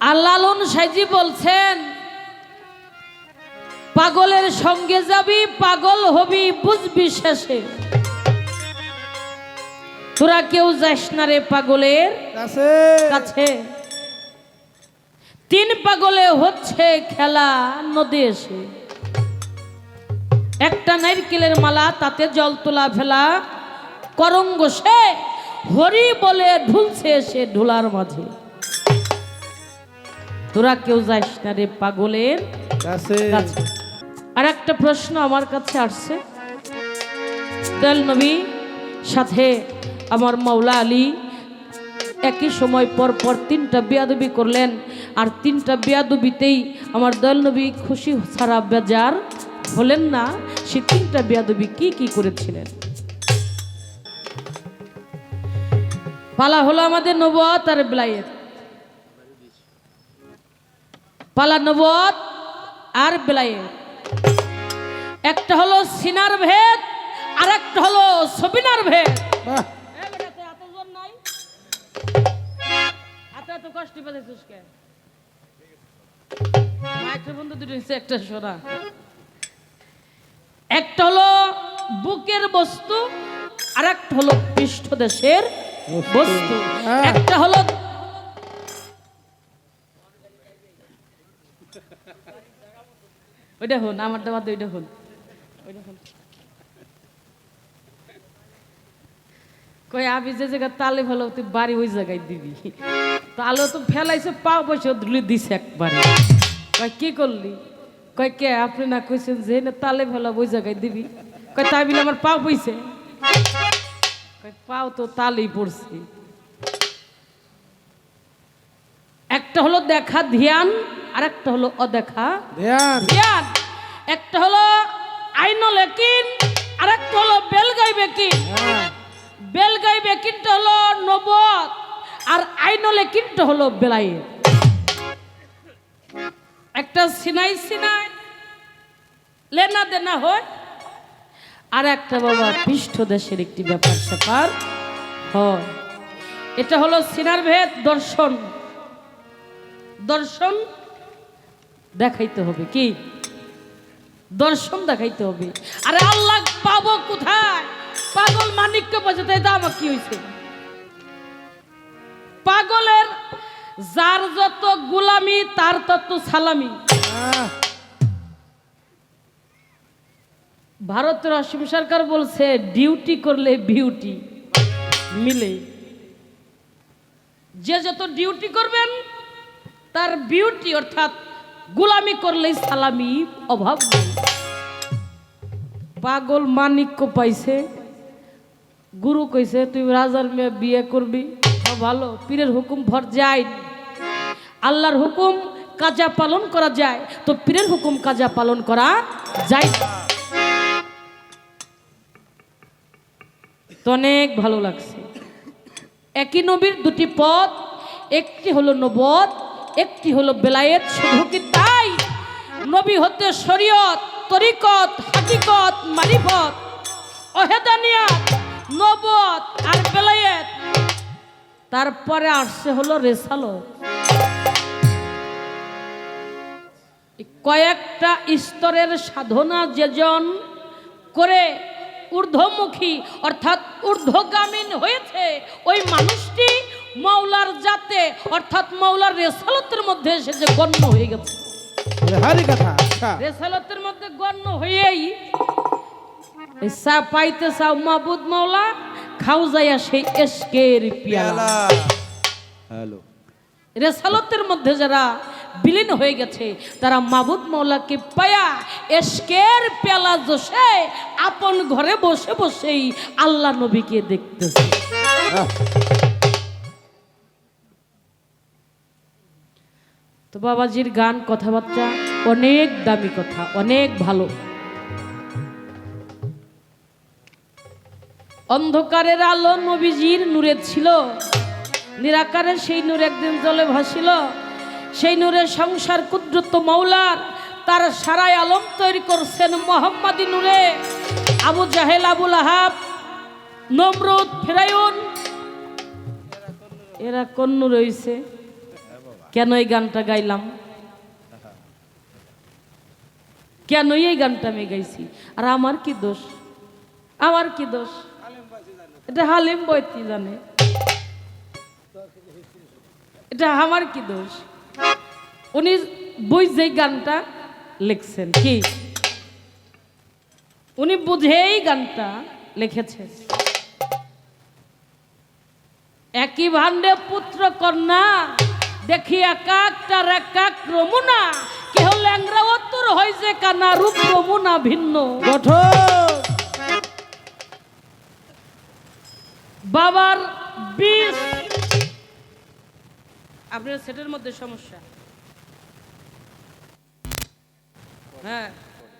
আর লালন সাইজি বলছেন, পাগলের সঙ্গে যাবি পাগল হবি বুঝবি শেষে। তোরা কেউ যাস না রে পাগলের কাছে, তিন পাগলে হচ্ছে খেলা নদী এসে। একটা নারকেলের মালা তাতে জল তোলা ফেলা, করঙ্গ সে হরি বলে ঢুলছে এসে ঢোলার মাঝে। তোরা কেউ যাস না রে পাগলের কাছে। আর একটা প্রশ্ন আমার কাছে আসছে, দয়াল নবী সাথে আমার মাওলা আলী একই সময় পর পর তিনটা বেয়াদবি করলেন, আর তিনটা বেয়াদবিতেই আমার দয়াল নবী খুশি ছাড়া বেজার হলেন না। সে তিনটা বেয়াদবি কি কি করেছিলেন? পালা হলো আমাদের নবুয়ত আর বেলায়েত, পালা নবুয়ত আর বেলায়েত। একটা হলো সিনার ভেদ আর একটা হলো সবিনার ভেদ। এত কষ্ট পেয়েছিস কে? বন্ধু দুটো একটা শোনা, একটা হলো বুকের বস্তু আর একটা হলো পৃষ্ঠদেশের বস্তু। একটা হলো ওইটা হন, আমার দাবার ওইটা হন, ওইটা হন। কই আমি যে জায়গায় তালে ভালো তুই বাড়ি ওই জায়গায় দিবি, তালে তো ফেলাইছে পাও পয়সা ধুলে দিছে একবারে। কয় কি করলি? কয় কে আপনি না কইছেন যে না তালে ভালো ওই জায়গায় দিবি? কয় তাই বলে আমার পাও পইছে? কয় পাও তো তালেই পড়ছে। একটা হলো দেখা ধ্যান আর একটা হলো অদেখা ধ্যান। একটা হলো আইনল একিন আর একটা হলো বেলগাই বেকিন। বেলগাই বেকিনটা হলো নবুয়ত আর আইনল একিনটা হলো বেলায়েত। একটা সিনাই সিনাই লেনা দেনা হয়, আর একটা বাবা পৃষ্ঠদেশের একটি ব্যাপার স্যাপার হয়। এটা হলো সিনার ভেদ। দর্শন, দর্শন দেখাইতে হবে। কি দর্শন দেখাইতে হবে। আরে আল্লাহ পাবো কোথায়? পাগল মানিককে বোঝাতে আমার কি হয়েছে? পাগলের যার যত গোলামি তার তত সালামি। ভারতের অসীম সরকার বলছে ডিউটি করলে বিউটি মিলে। যে যত ডিউটি করবেন তার বিউটি অর্থাৎ গোলামি করলেই সালামি অভাব নেই। পাগল মানিক্য পাইছে, গুরু কইছে তুই রাজার মেয়ে বিয়ে করবি, ভালো। পীরের হুকুম ভর যায়, আল্লাহর হুকুম কাজা পালন করা যায়, তো পীরের হুকুম কাজা পালন করা যায়। তো অনেক ভালো লাগছে। একই নবীর দুটি পথ, একটি হলো নবুয়ত, একটি হলো বেলায়েত। শুধু কি তাই? নবী হতে শরীয়ত, তরিকত, হাকিকত, মারিফত, ওহেদানিয়াত, নবুয়ত আর বেলায়েত। তারপরে আসছে হলো রিসালত। কয়েকটা স্তরের সাধনা যেজন করে ঊর্ধ্বমুখী অর্থাৎ ঊর্ধ্বগামীন হয়েছে, ওই মানুষটি মাওলার জাতে অর্থাৎ মাওলার রিসালতের মধ্যে এসে যে গণ্য হয়ে গেছে। রিসালতের মধ্যে গণ্য হয়েই চা পাইতে চাও মাবুদ মাওলা, খাও যাইয়া সেই এশকের পিয়ালা। রিসালতের মধ্যে যারা বিলীন হয়ে গেছে তারা মাবুদ মাওলাকে পায়া এশকের পেয়ালা জোশে আপন ঘরে বসে বসেই আল্লাহ নবীকে দেখতেছে। তো বাবাজির গান কথাবার্তা অনেক দামি কথা, অনেক ভালো। অন্ধকারের আলো নবীজির নূরে ছিল, নিরাকারের সেই নূর একদিন জলে ভাসিল। সেই নূরে সংসার কুদরত মাওলার, তার সারাই আলম তৈরি করছেন মোহাম্মদী নূরে। আবু জাহেল, আবুল আহাব, নমরুদ, ফিরাউন এরা কোন নূরে হইছে? কেন এই গানটা গাইলাম, কেন এই গানটা আমি গাইছি, আর আমার কি দোষ, আমার কি দোষ, এটা হালিম বইতি জানে, এটা আমার কি দোষ। উনি বুঝে গানটা লিখছেন, কি উনি বুঝেই গানটা লিখেছেন। একই ভান্ডে পুত্র কন্যা দেখি একাকটার একাক রমুনা, কেহ ল্যাংরা অতুর হয়েছে কানা, রূপ রমুনা ভিন্ন গঠন। বাবার বিষ, আপনার সেটের মধ্যে সমস্যা, হ্যাঁ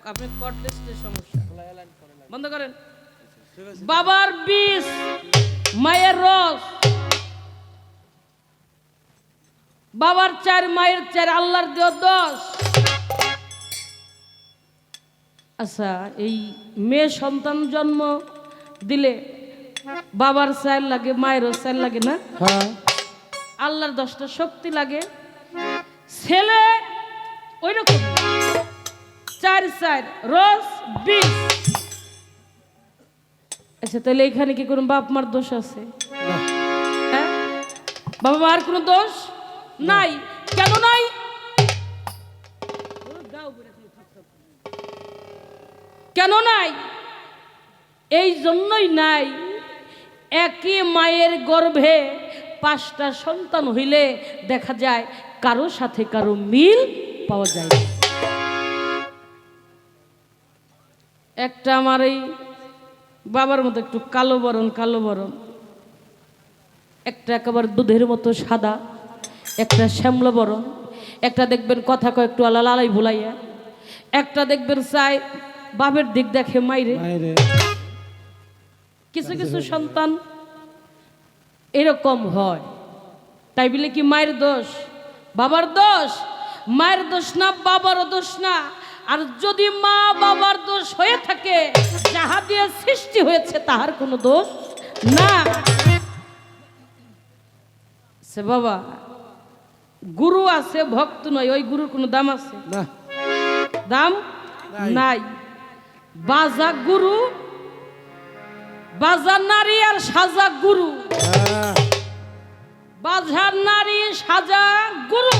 আপনি কর্ড লিস্টের সমস্যা, বন্ধ করেন। বাবার বিষ, মায়ের রস, বাবার 4 মায়ের 4, আল্লাহর দেওয়া 10। আচ্ছা, এই মেয়ে সন্তান জন্ম দিলে বাবার 4 লাগে, মায়েরও 4 লাগে না? হ্যাঁ। আল্লাহর 10টা শক্তি লাগে। ছেলে ওই রকম 4 4 রস 20। আচ্ছা, তাহলে এখানে কি কোনো বাপ মার দোষ আছে? হ্যাঁ, বাবা মার কোনো দোষ নাই। কেন নাই? কেন নাই? এই জন্যই নাই, একই মায়ের গর্ভে 5টা সন্তান হইলে দেখা যায় কারো সাথে কারো মিল পাওয়া যায়। একটা আমার এই বাবার মতো একটু কালো বরণ, একটা একেবারে দুধের মতো সাদা, একটা শ্যামলা বরণ, একটা দেখবেন কথা কয় একটু আলাই ভুলাইয়া, একটা দেখবেন চাই বাপের দিক দেখে মাইরে। কিছু কিছু সন্তান এরকম হয়। তাই বলে কি মায়ের দোষ, বাবার দোষ? মায়ের দোষ না, বাবারও দোষ না। আর যদি মা বাবার দোষ হয়ে থাকে, যাহা দিয়ে সৃষ্টি হয়েছে তাহার কোনো দোষ না। সে বাবা গুরু আছে, ভক্ত নয়, ওই গুরুর কোনো দাম আছে না? দাম নাই। বাজা গুরু, বাজা নারী আর সাজা গুরু, বাজার নারী সাজা গুরু,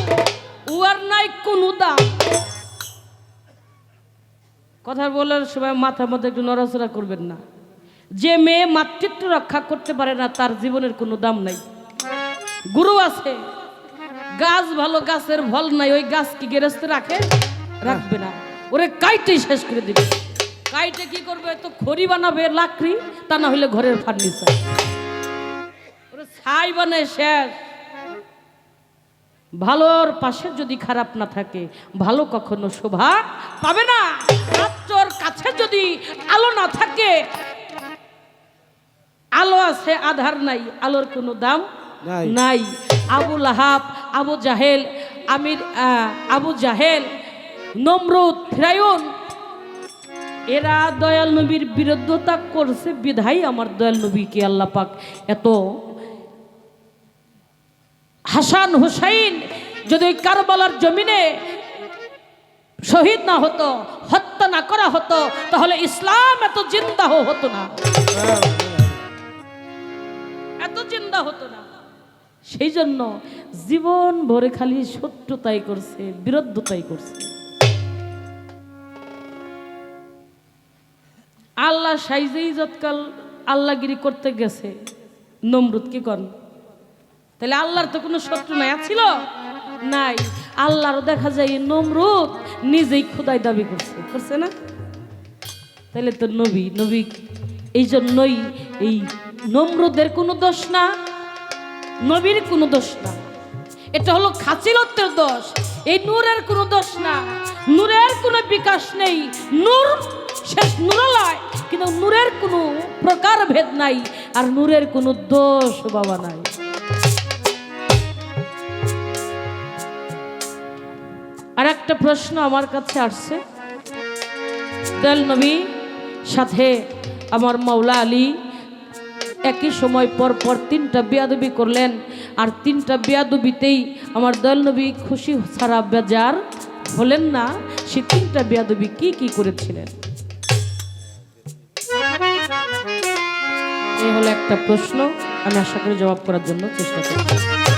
উয়ার নাই কোনো দাম। কথা বলার সময় মাথার মধ্যে একটু নড়াচড়া করবেন না। যে মেয়ে মাতৃত্ব রক্ষা করতে পারে না, তার জীবনের কোনো দাম নাই। গুরু আছে, গাছ ভালো, গাছের ফল নাই, ওই গাছ কি গেরস্তে রাখবে না, ওরে কাইটে শেষ করে দিবে। কাইটে কি করবে? তো খড়ি বানাবে, লাকড়ি, তা না হলে ঘরের ফার্নিচার, ওরে ছাই বানায় শেষ। ভালোর পাশে যদি খারাপ না থাকে, ভালো কখনো শোভা পাবে না। রাত্রর কাছে যদি আলো না থাকে, আলো আছে আধার নাই, আলোর কোনো দাম নাই। আবু লাহাব, আবু জাহেল, নমরুদ, ফিরাউন, এরা দয়াল নবীর বিরোধিতা করছে বিধাই আমার দয়াল নবীকে আল্লাহ পাক এত। হাসান হুসাইন যদি ওই কারবালার জমিনে শহীদ না হতো, হত্যা না করা হতো, তাহলে ইসলাম এত জিন্দা হতো না, এত জিন্দা হতো না। সেই জন্য জীবন ভরে খালি শত্রুতাই করছে, বিরোধিতাই করছে। আল্লাহ সাইজেই যৎকাল আল্লাহগিরি করতে গেছে নমরুদ, কি করেন? তাহলে আল্লাহর তো কোনো শত্রু নাই, ছিল নাই। আল্লাহরও দেখা যায় নমরুদ নিজেই খোদাই দাবি করছে না? তাহলে তো নবী এই জন্যই এই নমরুদের কোনো দোষ না, নবীর কোনো দোষ না। এটা হলো খাচিলত্বের দোষ। এই নূরের কোনো দোষ না, নূরের কোনো বিকাশ নেই। নূর শেষ নূরালয়, কিন্তু নূরের কোনো প্রকার ভেদ নাই, আর নূরের কোনো দোষ বাবা নাই। আর একটা প্রশ্ন আমার কাছে আসছে, দয়াল নবী সাথে আমার মাওলা আলী একই সময় পর পর 3টা বেয়াদবি করলেন, আর 3টা বেয়াদবিতেই আমার দয়াল নবী খুশি ছাড়া বেজার হলেন না। সে 3টা বেয়াদবি কি কি করেছিলেন? এই হলো একটা প্রশ্ন, আমি আশা করি জবাব করার জন্য চেষ্টা করব।